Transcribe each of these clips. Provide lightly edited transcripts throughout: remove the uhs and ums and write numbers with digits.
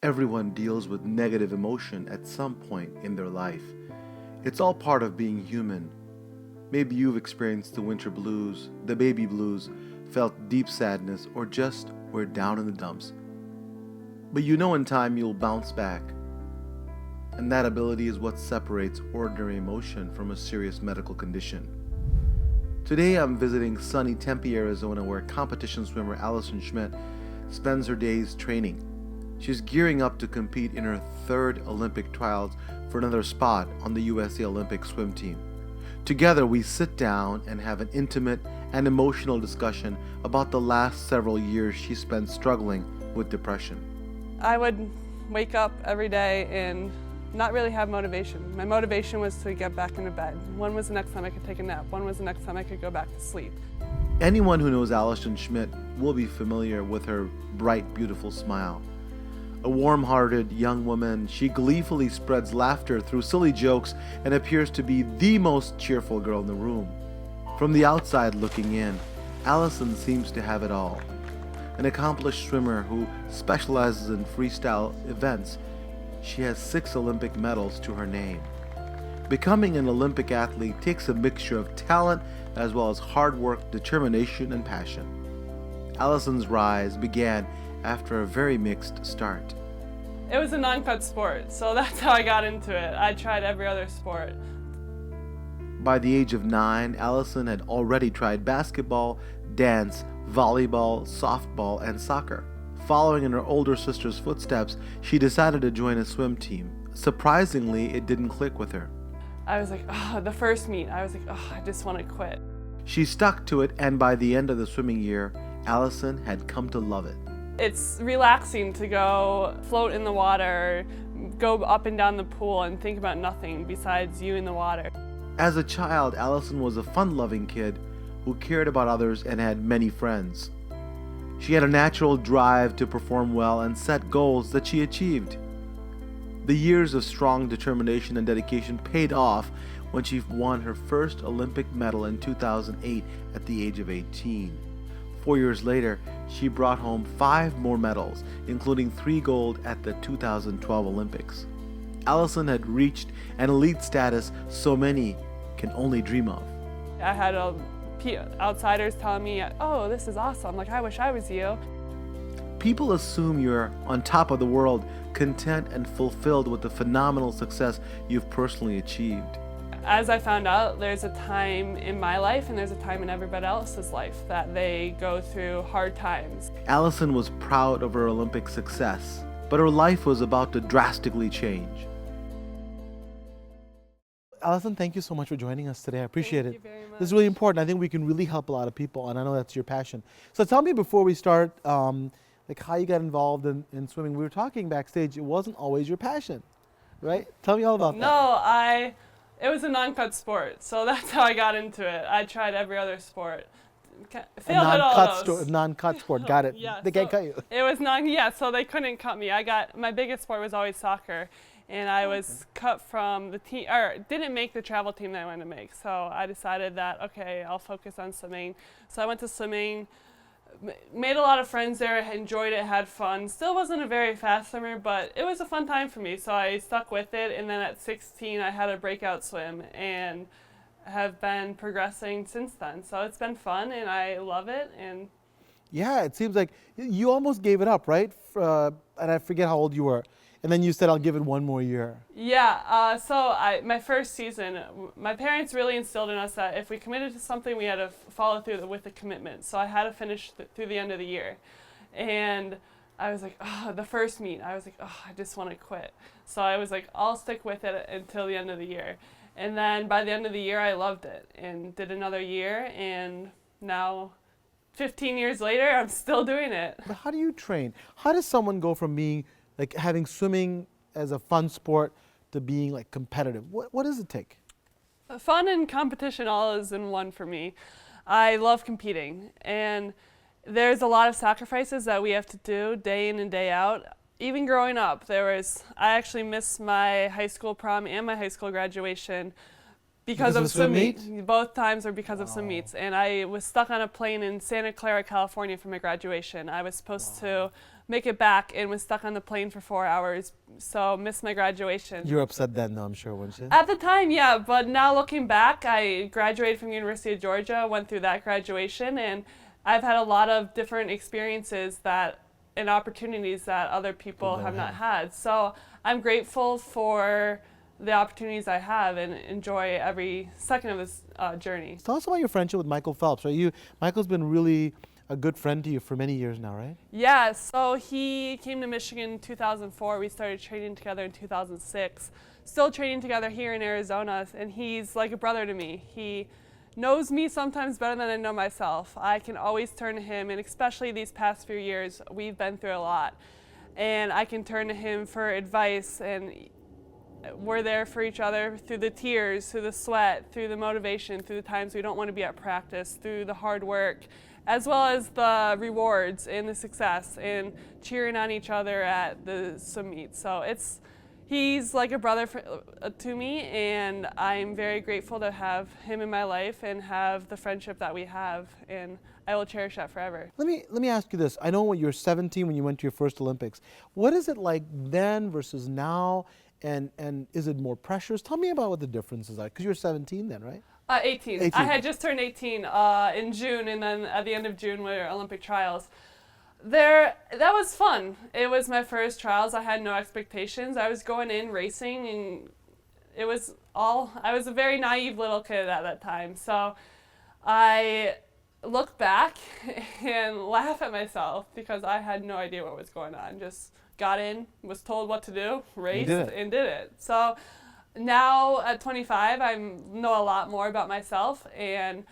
Everyone deals with negative emotion at some point in their life. It's all part of being human. Maybe you've experienced the winter blues, the baby blues, felt deep sadness, or just were down in the dumps. But you know in time you'll bounce back. And that ability is what separates ordinary emotion from a serious medical condition. Today I'm visiting sunny Tempe, Arizona, where competition swimmer Allison Schmitt spends her days training. She's gearing up to compete in her third Olympic trials for another spot on the USA Olympic swim team. Together we sit down and have an intimate and emotional discussion about the last several years she spent struggling with depression. I would wake up every day and not really have motivation. My motivation was to get back into bed. When was the next time I could take a nap? When was the next time I could go back to sleep? Anyone who knows Allison Schmitt will be familiar with her bright, beautiful smile. A warm-hearted young woman, she gleefully spreads laughter through silly jokes and appears to be the most cheerful girl in the room. From the outside looking in, Allison seems to have it all. An accomplished swimmer who specializes in freestyle events, she has 6 Olympic medals to her name. Becoming an Olympic athlete takes a mixture of talent as well as hard work, determination, and passion. Allison's rise began after a very mixed start. It was a non-cut sport, so that's how I got into it. I tried every other sport. By the age of 9, Allison had already tried basketball, dance, volleyball, softball, and soccer. Following in her older sister's footsteps, she decided to join a swim team. Surprisingly, it didn't click with her. I was like, oh, the first meet, I was like, oh, I just want to quit. She stuck to it, and by the end of the swimming year, Allison had come to love it. It's relaxing to go float in the water, go up and down the pool and think about nothing besides you in the water. As a child, Allison was a fun-loving kid who cared about others and had many friends. She had a natural drive to perform well and set goals that she achieved. The years of strong determination and dedication paid off when she won her first Olympic medal in 2008 at the age of 18. 4 years later, she brought home 5 more medals, including 3 gold at the 2012 Olympics. Allison had reached an elite status so many can only dream of. I had outsiders telling me, oh, this is awesome, like I wish I was you. People assume you're on top of the world, content and fulfilled with the phenomenal success you've personally achieved. As I found out, there's a time in my life and there's a time in everybody else's life that they go through hard times. Allison was proud of her Olympic success, but her life was about to drastically change. Allison, thank you so much for joining us today. I appreciate it. Thank you very much. This is really important. I think we can really help a lot of people, and I know that's your passion. So tell me before we start, like how you got involved in swimming. We were talking backstage, it wasn't always your passion, right? Tell me all about that. No, it was a non-cut sport, so that's how I got into it. I tried every other sport. Failed at all those. Non-cut sport, got it. Yeah, They can't cut you. It was so they couldn't cut me. My biggest sport was always soccer, and I was cut from the team, or didn't make the travel team that I wanted to make. So I decided that, okay, I'll focus on swimming. So I went to swimming, made a lot of friends there, enjoyed it, had fun. Still wasn't a very fast swimmer, but it was a fun time for me, so I stuck with it. And then at 16, I had a breakout swim, and have been progressing since then. So it's been fun, and I love it. And yeah, it seems like you almost gave it up, right? And I forget how old you were. And then you said, I'll give it one more year. Yeah, my first season, my parents really instilled in us that if we committed to something, we had to follow through with the commitment. So I had to finish through the end of the year. And I was like, oh, the first meet, I was like, oh, I just want to quit. So I was like, I'll stick with it until the end of the year. And then by the end of the year, I loved it and did another year. And now, 15 years later, I'm still doing it. But how do you train? How does someone go from being like having swimming as a fun sport to being like competitive? What does it take? Fun and competition all is in one for me. I love competing, and there's a lot of sacrifices that we have to do day in and day out. Even growing up, I actually missed my high school prom and my high school graduation because of of swim swim meet. meet? Both times were because of swim meets. And I was stuck on a plane in Santa Clara, California for my graduation. I was supposed to make it back and was stuck on the plane for 4 hours, so missed my graduation. You were upset then, though, I'm sure, weren't you? At the time, yeah, but now looking back, I graduated from University of Georgia, went through that graduation, and I've had a lot of different experiences and opportunities that other people have not had. So I'm grateful for the opportunities I have and enjoy every second of this journey. Tell us about your friendship with Michael Phelps. Right? Michael's been really a good friend to you for many years now, right? Yeah, so he came to Michigan in 2004. We started training together in 2006. Still training together here in Arizona, and he's like a brother to me. He knows me sometimes better than I know myself. I can always turn to him, and especially these past few years, we've been through a lot. And I can turn to him for advice, and we're there for each other through the tears, through the sweat, through the motivation, through the times we don't want to be at practice, through the hard work, as well as the rewards and the success, and cheering on each other at the swim meet. So he's like a brother to me, and I'm very grateful to have him in my life and have the friendship that we have, and I will cherish that forever. Let me ask you this. I know when you were 17 when you went to your first Olympics. What is it like then versus now, and is it more pressures? Tell me about what the differences are, because you were 17 then, right? 18. 18. I had just turned 18 in June, and then at the end of June were Olympic trials. That was fun. It was my first trials. I had no expectations. I was going in racing, and I was a very naive little kid at that time. So I look back and laugh at myself because I had no idea what was going on. Just got in, was told what to do, raced, and did it. So now at 25, I know a lot more about myself, and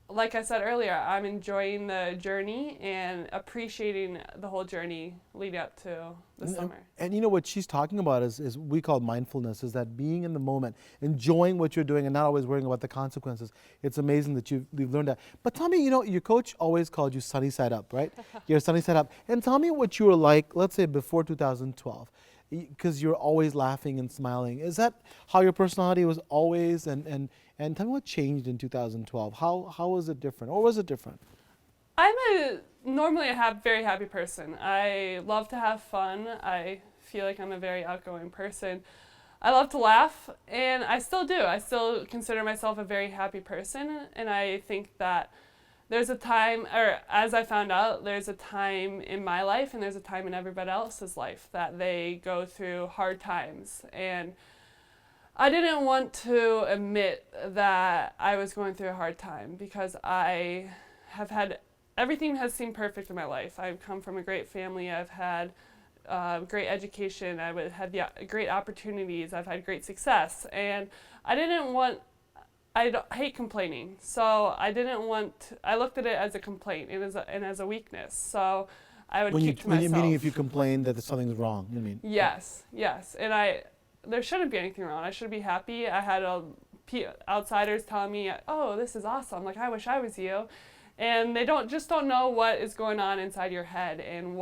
like I said earlier, I'm enjoying the journey and appreciating the whole journey leading up to the summer. And you know what she's talking about is we call mindfulness, is that being in the moment, enjoying what you're doing and not always worrying about the consequences. It's amazing that you've learned that. But tell me, your coach always called you sunny side up, right? You're sunny side up. And tell me what you were like, let's say before 2012, because you're always laughing and smiling. Is that how your personality was always? And tell me what changed in 2012. How was it different, or was it different? I'm normally a very happy person. I love to have fun. I feel like I'm a very outgoing person. I love to laugh, and I still do. I still consider myself a very happy person, and I think that there's a time, or as I found out, there's a time in my life and there's a time in everybody else's life that they go through hard times. And I didn't want to admit that I was going through a hard time because I have had, everything has seemed perfect in my life. I've come from a great family. I've had great education. I've had the great opportunities. I've had great success. And I hate complaining, so I looked at it as a complaint and as a weakness. So I would keep to myself. Meaning if you complain that something's wrong, you mean? Yes. And there shouldn't be anything wrong. I should be happy. I had outsiders telling me, "Oh, this is awesome. Like, I wish I was you," and they don't know what is going on inside your head and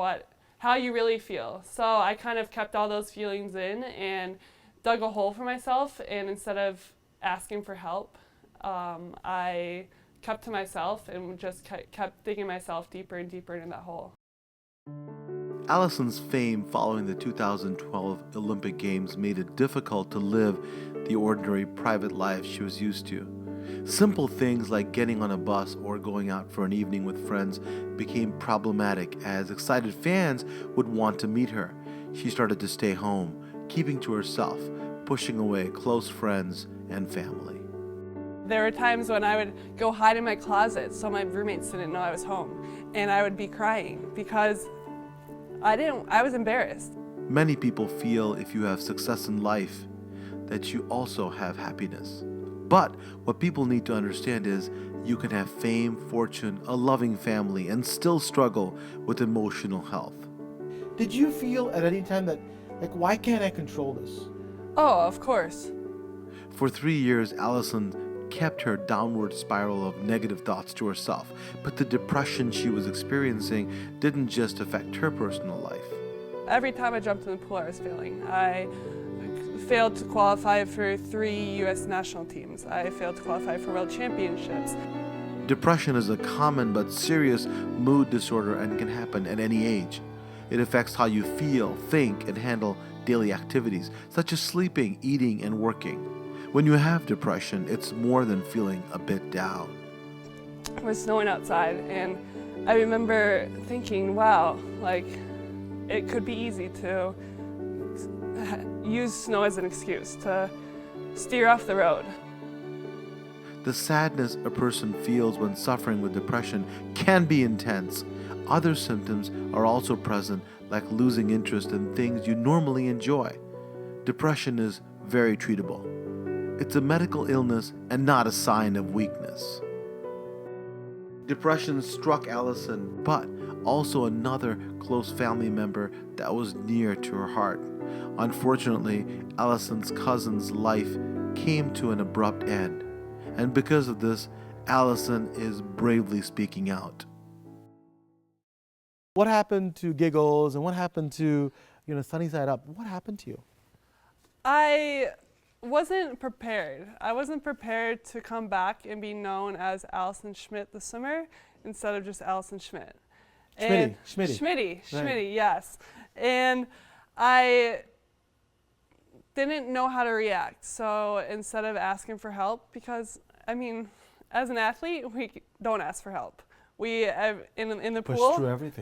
how you really feel. So I kind of kept all those feelings in and dug a hole for myself, and instead of asking for help, I kept to myself and just kept digging myself deeper and deeper into that hole. Allison's fame following the 2012 Olympic Games made it difficult to live the ordinary private life she was used to. Simple things like getting on a bus or going out for an evening with friends became problematic as excited fans would want to meet her. She started to stay home, keeping to herself, pushing away close friends and family. There were times when I would go hide in my closet so my roommates didn't know I was home, and I would be crying because I was embarrassed. Many people feel if you have success in life, that you also have happiness. But what people need to understand is you can have fame, fortune, a loving family, and still struggle with emotional health. Did you feel at any time that, why can't I control this? Oh, of course. For 3 years, Allison kept her downward spiral of negative thoughts to herself, but the depression she was experiencing didn't just affect her personal life. Every time I jumped in the pool, I was failing. I failed to qualify for 3 U.S. national teams. I failed to qualify for world championships. Depression is a common but serious mood disorder and can happen at any age. It affects how you feel, think, and handle daily activities, such as sleeping, eating, and working. When you have depression, it's more than feeling a bit down. It was snowing outside, and I remember thinking, wow, like, it could be easy to use snow as an excuse to steer off the road. The sadness a person feels when suffering with depression can be intense. Other symptoms are also present, like losing interest in things you normally enjoy. Depression is very treatable. It's a medical illness and not a sign of weakness. Depression struck Allison, but also another close family member that was near to her heart. Unfortunately, Allison's cousin's life came to an abrupt end, and because of this, Allison is bravely speaking out. What happened to Giggles and what happened to, Sunny Side Up? What happened to you? I wasn't prepared. I wasn't prepared to come back and be known as Allison Schmitt the swimmer instead of just Allison Schmitt. Schmitty, yes. And I didn't know how to react. So instead of asking for help, because as an athlete, we don't ask for help. We in the pool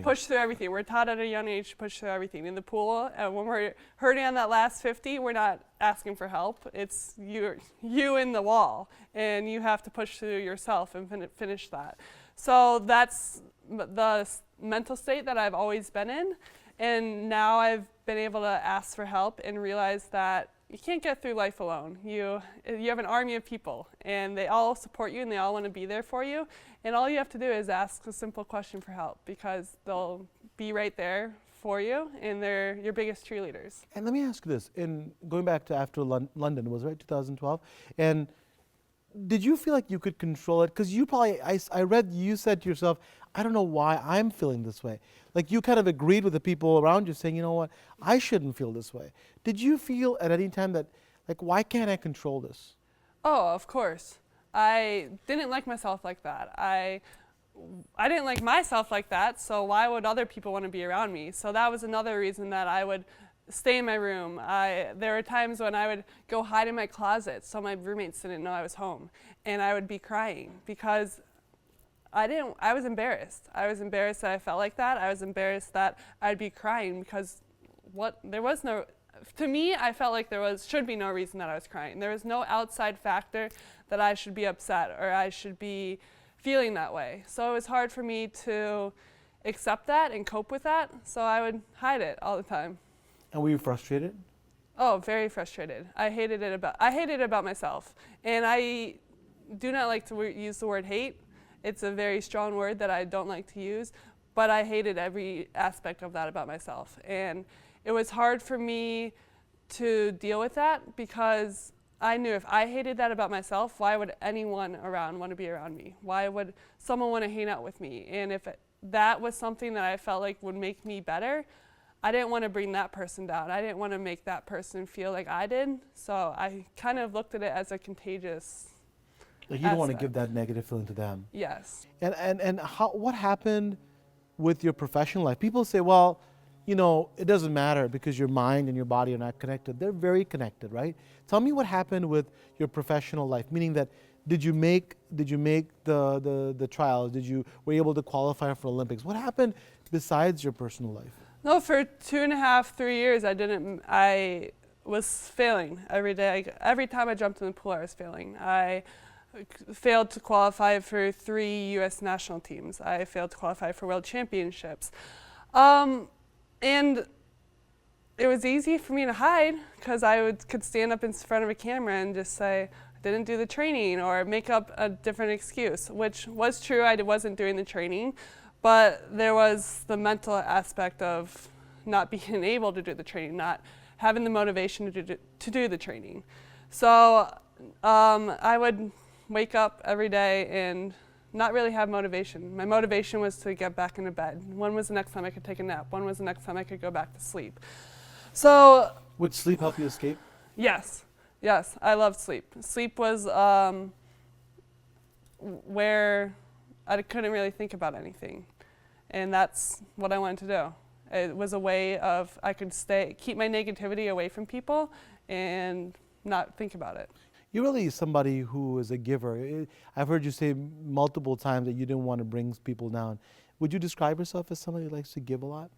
push through everything. We're taught at a young age to push through everything. In the pool, when we're hurting on that last 50, we're not asking for help. It's you in the wall, and you have to push through yourself and finish that. So that's the mental state that I've always been in, and now I've been able to ask for help and realize that you can't get through life alone. You have an army of people, and they all support you, and they all want to be there for you. And all you have to do is ask a simple question for help, because they'll be right there for you, and they're your biggest cheerleaders. And let me ask you this: in going back to after London, was it right 2012? And did you feel like you could control it? Because you probably, I read you said to yourself, I don't know why I'm feeling this way. Like you kind of agreed with the people around you, saying, you know what, I shouldn't feel this way. Did you feel at any time that, like, why can't I control this? Oh, of course. I didn't like myself like that. I didn't like myself like that, so why would other people want to be around me? So that was another reason that I would stay in my room. There were times when I would go hide in my closet so my roommates didn't know I was home, and I would be crying because I was embarrassed. I was embarrassed that I felt like that. I was embarrassed that I'd be crying because to me, I felt like should be no reason that I was crying. There was no outside factor that I should be upset or I should be feeling that way. So it was hard for me to accept that and cope with that, so I would hide it all the time. And were you frustrated? Oh, very frustrated. I hated it about myself. And I do not like to use the word hate. It's a very strong word that I don't like to use, but I hated every aspect of that about myself. And it was hard for me to deal with that because I knew if I hated that about myself, why would anyone around want to be around me? Why would someone want to hang out with me? And if that was something that I felt like would make me better, I didn't want to bring that person down. I didn't want to make that person feel like I did. So I kind of looked at it as a contagious Like you don't want to give that negative feeling to them. Yes. And what happened with your professional life? People say, well, it doesn't matter because your mind and your body are not connected. They're very connected, right? Tell me what happened with your professional life, meaning that did you make the trials? Were you able to qualify for Olympics? What happened besides your personal life? No, for 2.5, 3 years, I was failing every day. Every time I jumped in the pool, I was failing. I failed to qualify for 3 U.S. national teams. I failed to qualify for world championships. And it was easy for me to hide because I could stand up in front of a camera and just say, I didn't do the training or make up a different excuse, which was true. I wasn't doing the training, but there was the mental aspect of not being able to do the training, not having the motivation to do the training. So I would wake up every day and not really have motivation. My motivation was to get back into bed. When was the next time I could take a nap? When was the next time I could go back to sleep? So would sleep help you escape? Yes, yes, I loved sleep. Sleep was where I couldn't really think about anything, and that's what I wanted to do. It was a way of I could keep my negativity away from people and not think about it. You're really somebody who is a giver. I've heard you say multiple times that you didn't want to bring people down. Would you describe yourself as somebody who likes to give a lot?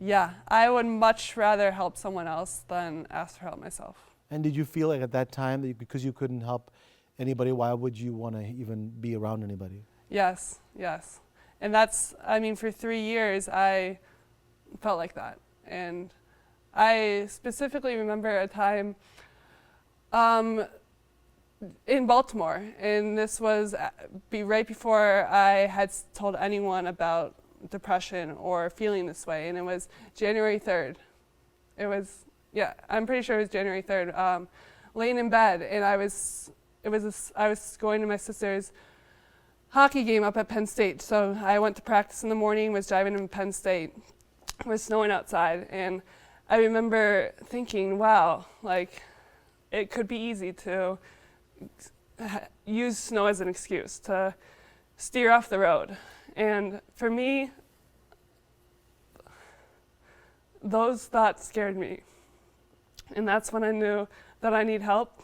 Yeah, I would much rather help someone else than ask for help myself. And did you feel like at that time that because you couldn't help anybody, why would you want to even be around anybody? Yes, yes. And that's, I mean, for 3 years, I felt like that. And I specifically remember a time in Baltimore, and this was right before I had told anyone about depression or feeling this way, and it was January 3rd. It was, yeah, I'm pretty sure it was January 3rd. Laying in bed, and I was going to my sister's hockey game up at Penn State. So I went to practice in the morning, was driving to Penn State. It was snowing outside, and I remember thinking, wow, like it could be easy to use snow as an excuse to steer off the road. And for me, those thoughts scared me. And that's when I knew that I needed help.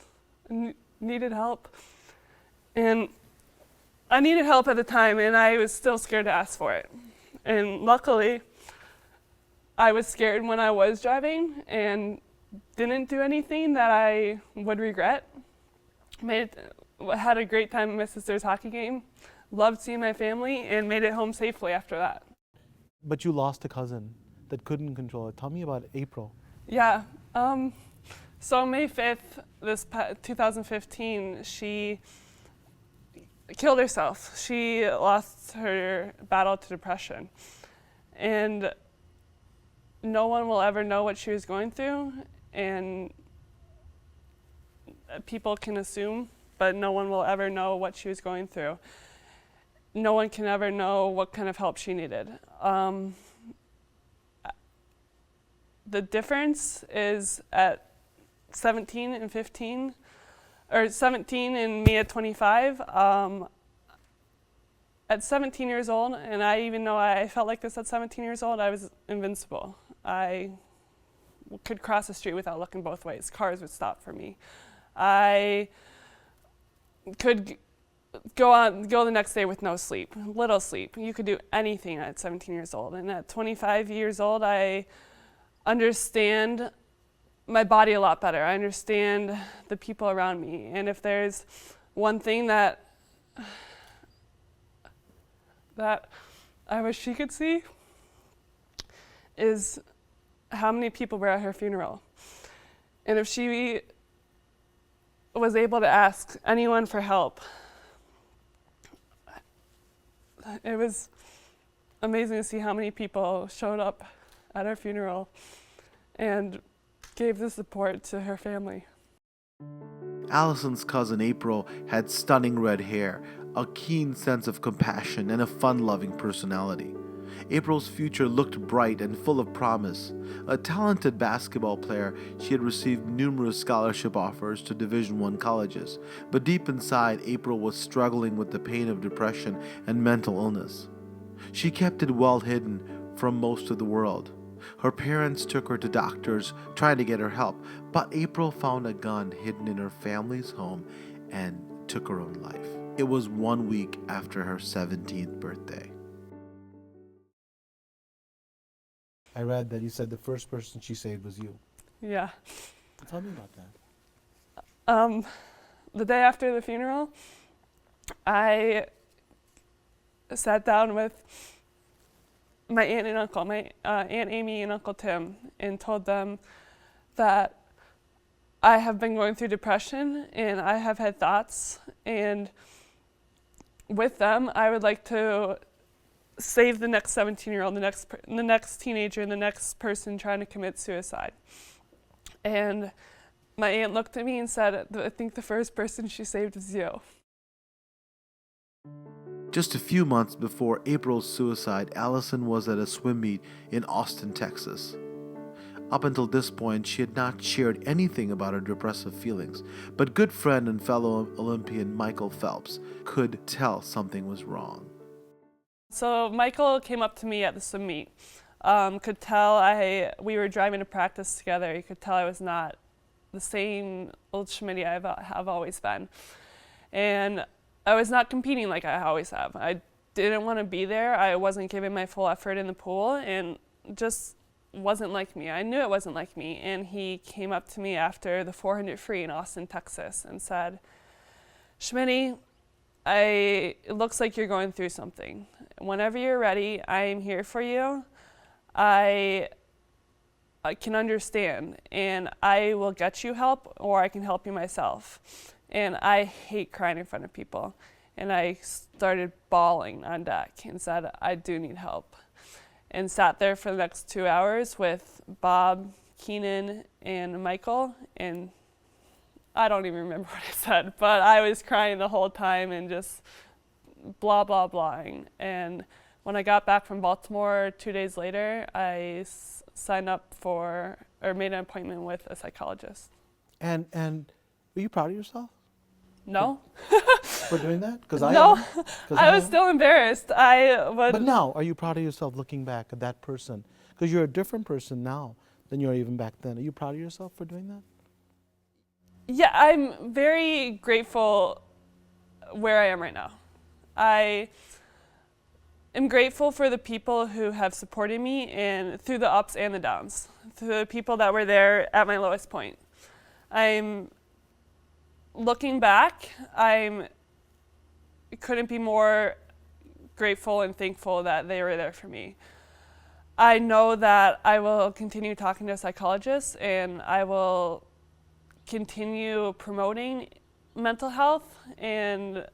And I needed help at the time, and I was still scared to ask for it. And luckily, I was scared when I was driving and didn't do anything that I would regret. Had a great time at my sister's hockey game, loved seeing my family, and made it home safely after that. But you lost a cousin that couldn't control it. Tell me about April. Yeah. So May 5th, 2015, she killed herself. She lost her battle to depression. And no one will ever know what she was going through, and people can assume, but no one will ever know what she was going through. No one can ever know what kind of help she needed. The difference is at 17 and 15, or 17 and me at 25. At 17 years old, and even though I felt like this at 17 years old, I was invincible. I could cross the street without looking both ways. Cars would stop for me. I could go the next day with no sleep, little sleep. You could do anything at 17 years old. And at 25 years old, I understand my body a lot better. I understand the people around me. And if there's one thing that I wish she could see, is how many people were at her funeral. And if she was able to ask anyone for help, it was amazing to see how many people showed up at her funeral and gave the support to her family. Allison's cousin April had stunning red hair, a keen sense of compassion, and a fun-loving personality. April's future looked bright and full of promise. A talented basketball player, she had received numerous scholarship offers to Division I colleges, but deep inside, April was struggling with the pain of depression and mental illness. She kept it well hidden from most of the world. Her parents took her to doctors trying to get her help, but April found a gun hidden in her family's home and took her own life. It was 1 week after her 17th birthday. I read that you said the first person she saved was you. Yeah. Tell me about that. The day after the funeral, I sat down with my aunt and uncle, my Aunt Amy and Uncle Tim, and told them that I have been going through depression and I have had thoughts, and with them, I would like to save the next 17-year-old, the next teenager, the next person trying to commit suicide. And my aunt looked at me and said, I think the first person she saved was you. Just a few months before April's suicide, Allison was at a swim meet in Austin, Texas. Up until this point, she had not shared anything about her depressive feelings, but good friend and fellow Olympian Michael Phelps could tell something was wrong. So Michael came up to me at the swim meet. Could tell we were driving to practice together. He could tell I was not the same old Schmitt I've always been. And I was not competing like I always have. I didn't want to be there. I wasn't giving my full effort in the pool, and just wasn't like me. I knew it wasn't like me. And he came up to me after the 400 free in Austin, Texas, and said, Schmitt, it looks like you're going through something. Whenever you're ready, I am here for you. I can understand, and I will get you help, or I can help you myself. And I hate crying in front of people. And I started bawling on deck and said, I do need help. And sat there for the next 2 hours with Bob, Keenan, and Michael. And I don't even remember what I said, but I was crying the whole time and just blah, blah, blahing. And when I got back from Baltimore 2 days later, I signed up or made an appointment with a psychologist. And were you proud of yourself? No. For doing that? Because No, I was still embarrassed. But now, are you proud of yourself looking back at that person? Because you're a different person now than you were even back then. Are you proud of yourself for doing that? Yeah, I'm very grateful where I am right now. I am grateful for the people who have supported me and through the ups and the downs, through the people that were there at my lowest point. I'm looking back, I couldn't be more grateful and thankful that they were there for me. I know that I will continue talking to a psychologist, and I will continue promoting mental health and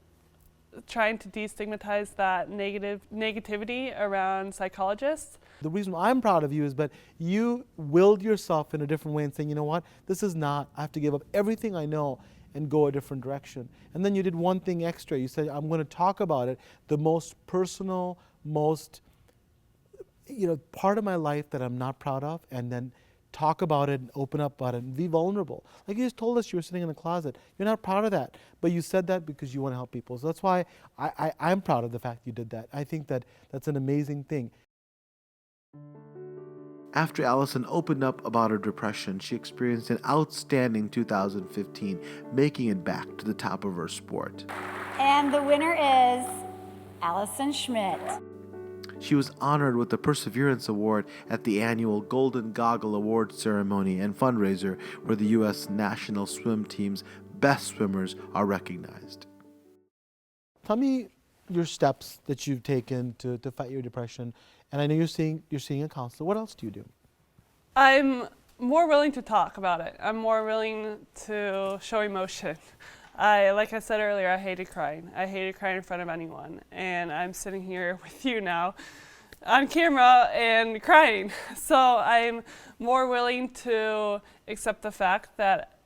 trying to destigmatize that negativity around psychologists. The reason why I'm proud of you is that you willed yourself in a different way and saying, you know what, this is not, I have to give up everything I know and go a different direction. And then you did one thing extra. You said, I'm going to talk about it, the most personal, most, part of my life that I'm not proud of, and then talk about it and open up about it and be vulnerable. Like you just told us you were sitting in a closet. You're not proud of that, but you said that because you want to help people. So that's why I'm proud of the fact you did that. I think that that's an amazing thing. After Allison opened up about her depression, she experienced an outstanding 2015, making it back to the top of her sport. And the winner is Allison Schmitt. She was honored with the Perseverance Award at the annual Golden Goggle Award ceremony and fundraiser where the U.S. national swim team's best swimmers are recognized. Tell me your steps that you've taken to fight your depression. And I know you're seeing a counselor. What else do you do? I'm more willing to talk about it. I'm more willing to show emotion. Like I said earlier, I hated crying. I hated crying in front of anyone. And I'm sitting here with you now on camera and crying. So I'm more willing to accept the fact that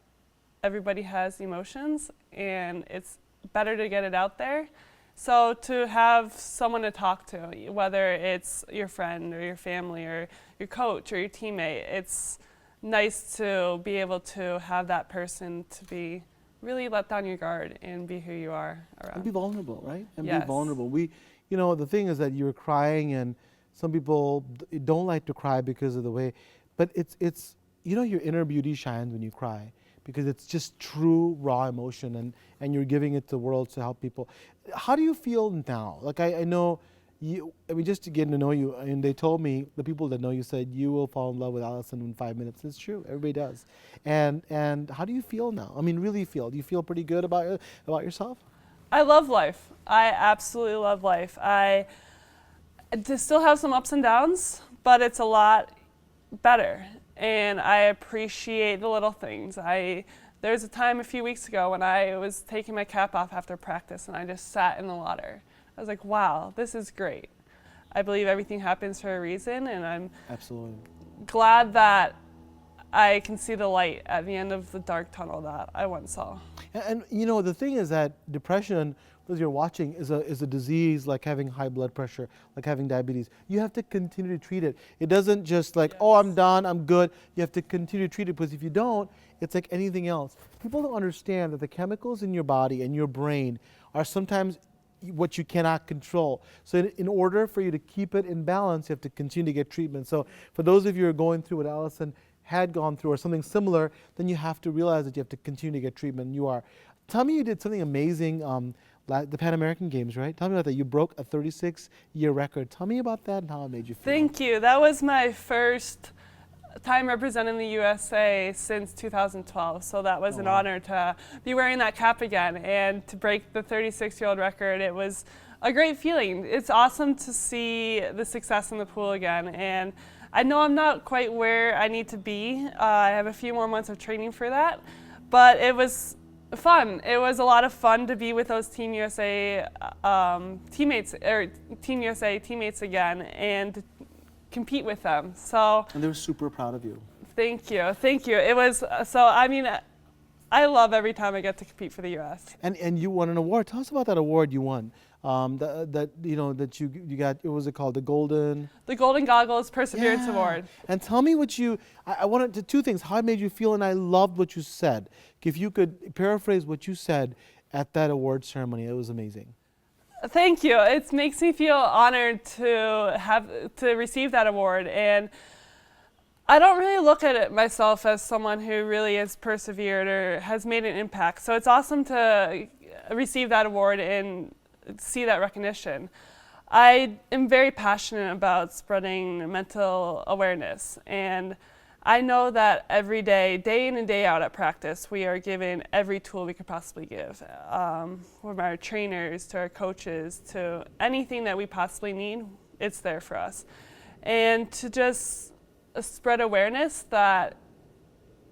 everybody has emotions and it's better to get it out there. So to have someone to talk to, whether it's your friend or your family or your coach or your teammate, it's nice to be able to have that person to be really let down your guard and be who you are around. And be vulnerable, right? And Yes. be vulnerable. The thing is that you were crying, and some people don't like to cry because of the way, but it's your inner beauty shines when you cry, because it's just true, raw emotion, and you're giving it to the world to help people. How do you feel now? Like I know you, just to get to know you, and they told me, the people that know you said you will fall in love with Allison in 5 minutes. It's true, everybody does. And how do you feel now? Really feel? Do you feel pretty good about yourself? I love life. I absolutely love life. I still have some ups and downs, but it's a lot better. And I appreciate the little things. There was a time a few weeks ago when I was taking my cap off after practice and I just sat in the water. I was like, wow, this is great. I believe everything happens for a reason, and I'm Absolutely. glad that I can see the light at the end of the dark tunnel that I once saw. And you know, the thing is that depression, as you're watching, is a disease like having high blood pressure, like having diabetes. You have to continue to treat it. It doesn't just like, oh, I'm done, I'm good. You have to continue to treat it, because if you don't, it's like anything else. People don't understand that the chemicals in your body and your brain are sometimes what you cannot control. So in order for you to keep it in balance, you have to continue to get treatment. So for those of you who are going through what Allison had gone through or something similar, then you have to realize that you have to continue to get treatment. And you are. Tell me, you did something amazing, the Pan American Games, right? Tell me about that. You broke a 36-year record. Tell me about that and how it made you feel. Thank you. That was my first time representing the USA since 2012, so that was an honor to be wearing that cap again and to break the 36-year-old record. It was a great feeling. It's awesome to see the success in the pool again, and I know I'm not quite where I need to be. I have a few more months of training for that, but it was fun. It was a lot of fun to be with those Team USA teammates again and compete with them. So. And they were super proud of you. Thank you. It was I love every time I get to compete for the U.S. And you won an award. Tell us about that award you won. That you got. What was it called? The Golden Goggles Perseverance Award. And tell me what I wanted to two things. How it made you feel, and I loved what you said. If you could paraphrase what you said at that award ceremony, it was amazing. Thank you. It makes me feel honored to receive that award, and I don't really look at it myself as someone who really has persevered or has made an impact. So it's awesome to receive that award and see that recognition. I am very passionate about spreading mental awareness, and I know that every day, day in and day out at practice, we are given every tool we could possibly give. From our trainers to our coaches to anything that we possibly need, it's there for us. And to just spread awareness that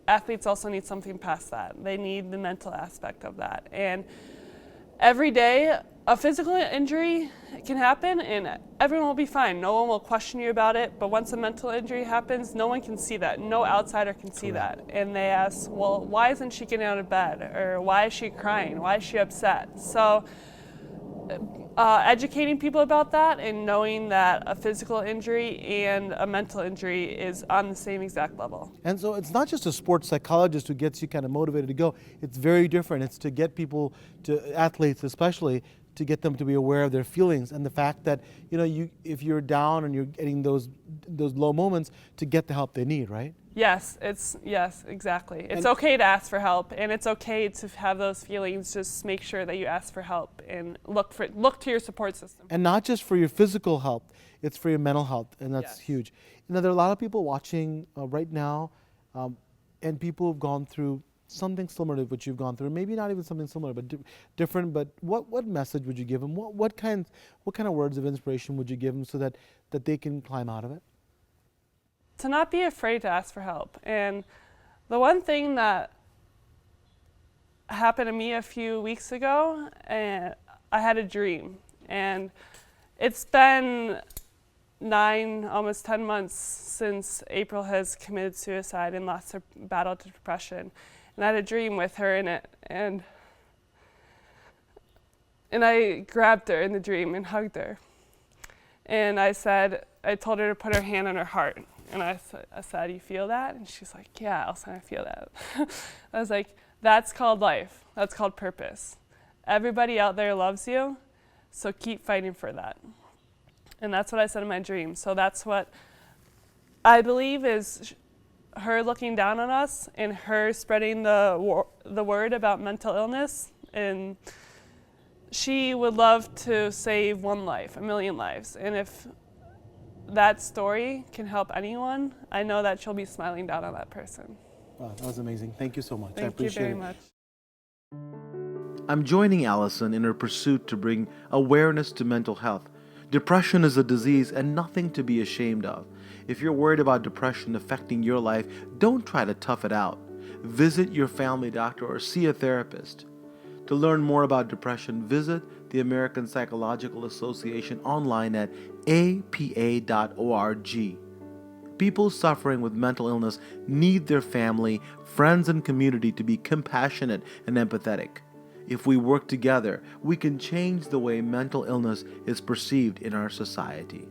athletes also need something past that. They need the mental aspect of that. And every day, a physical injury can happen and everyone will be fine. No one will question you about it, but once a mental injury happens, no one can see that. No outsider can see that. And they ask, well, why isn't she getting out of bed? Or why is she crying? Why is she upset? So educating people about that and knowing that a physical injury and a mental injury is on the same exact level. And so it's not just a sports psychologist who gets you kind of motivated to go. It's very different. It's to get people, athletes especially, to get them to be aware of their feelings and the fact that, if you're down and you're getting those low moments, to get the help they need, right? Yes, exactly. It's okay to ask for help, and it's okay to have those feelings. Just make sure that you ask for help and look to your support system. And not just for your physical health, it's for your mental health, and that's huge. There are a lot of people watching right now, and people who've gone through something similar to what you've gone through. Maybe not even something similar, but different. But what message would you give them? What kind of words of inspiration would you give them so that they can climb out of it? To not be afraid to ask for help. And the one thing that happened to me a few weeks ago, I had a dream, and it's been 9, almost 10 months since April has committed suicide and lost her battle to depression. And I had a dream with her in it, and I grabbed her in the dream and hugged her. And I told her to put her hand on her heart. And I said, you feel that? And she's like, yeah, Allison, I feel that. I was like, that's called life. That's called purpose. Everybody out there loves you, so keep fighting for that. And that's what I said in my dream. So that's what I believe is her looking down on us and her spreading the word about mental illness. And she would love to save one life, 1 million lives. And if that story can help anyone, I know that she'll be smiling down on that person. Wow, that was amazing. Thank you so much. Thank you very much. I'm joining Allison in her pursuit to bring awareness to mental health. Depression is a disease and nothing to be ashamed of. If you're worried about depression affecting your life, don't try to tough it out. Visit your family doctor or see a therapist. To learn more about depression, visit the American Psychological Association online at apa.org. People suffering with mental illness need their family, friends, and community to be compassionate and empathetic. If we work together, we can change the way mental illness is perceived in our society.